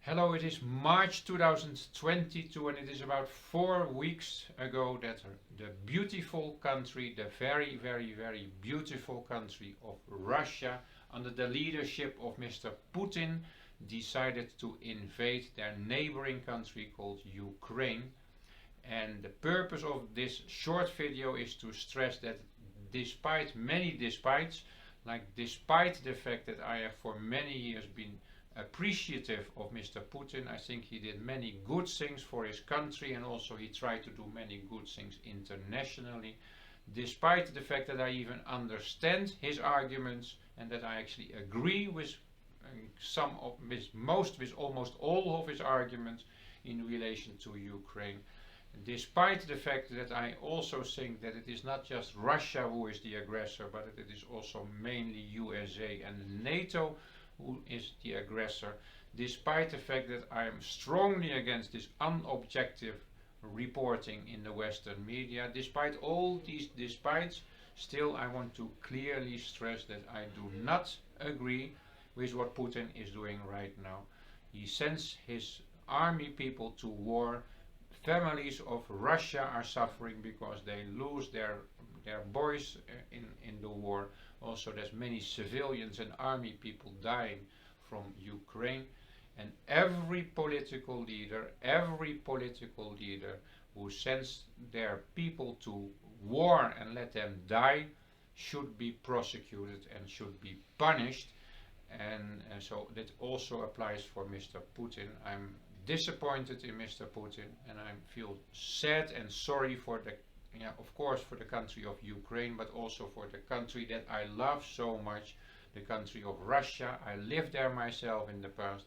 Hello, it is March 2022 and it is about 4 weeks ago that the beautiful country, the very beautiful country of Russia, under the leadership of Mr. Putin, decided to invade their neighboring country called Ukraine. And the purpose of this short video is to stress that despite many despites, despite the fact that I have for many years been appreciative of Mr. Putin, I think he did many good things for his country and also he tried to do many good things internationally. Despite the fact that I even understand his arguments and that I actually agree with almost all of his arguments in relation to Ukraine. Despite the fact that I also think that it is not just Russia who is the aggressor, but that it is also mainly USA and NATO who is the aggressor, despite the fact that I am strongly against this unobjective reporting in the Western media, despite all these despites, still I want to clearly stress that I do not agree with what Putin is doing right now. He sends his army people to war. Families of Russia are suffering because they lose their boys in the war. Also, there's many civilians and army people dying from Ukraine. And every political leader who sends their people to war and let them die should be prosecuted and should be punished. And so that also applies for Mr. Putin. I'm disappointed in Mr. Putin and I feel sad and sorry for of course for the country of Ukraine, but also for the country that I love so much, the country of Russia. I lived there myself in the past.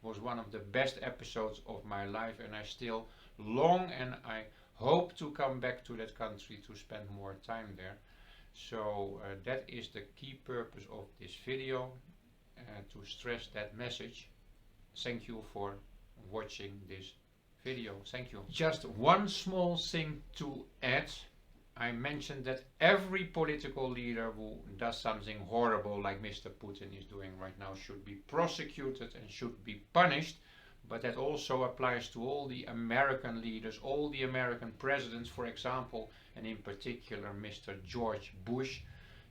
It was one of the best episodes of my life and I still long and I hope to come back to that country to spend more time there. So that is the key purpose of this video, to stress that message. Thank you for watching this video. Thank you. Just one small thing to add. I mentioned that every political leader who does something horrible like Mr. Putin is doing right now should be prosecuted and should be punished. But that also applies to all the American leaders, all the American presidents, for example, and in particular Mr. George Bush.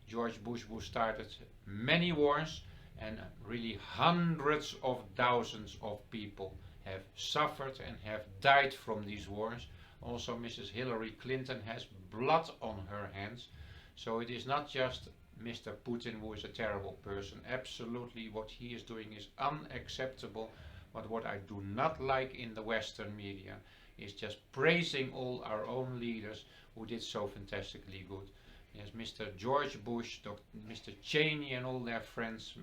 George Bush, who started many wars and really hundreds of thousands of people have suffered and have died from these wars. Also Mrs. Hillary Clinton has blood on her hands. So it is not just Mr. Putin who is a terrible person. Absolutely what he is doing is unacceptable. But what I do not like in the Western media is just praising all our own leaders who did so fantastically good. Yes, Mr. George Bush, Mr. Cheney and all their friends,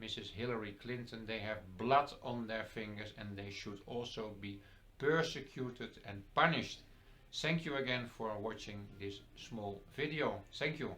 Mrs. Hillary Clinton, they have blood on their fingers and they should also be persecuted and punished. Thank you again for watching this small video. Thank you.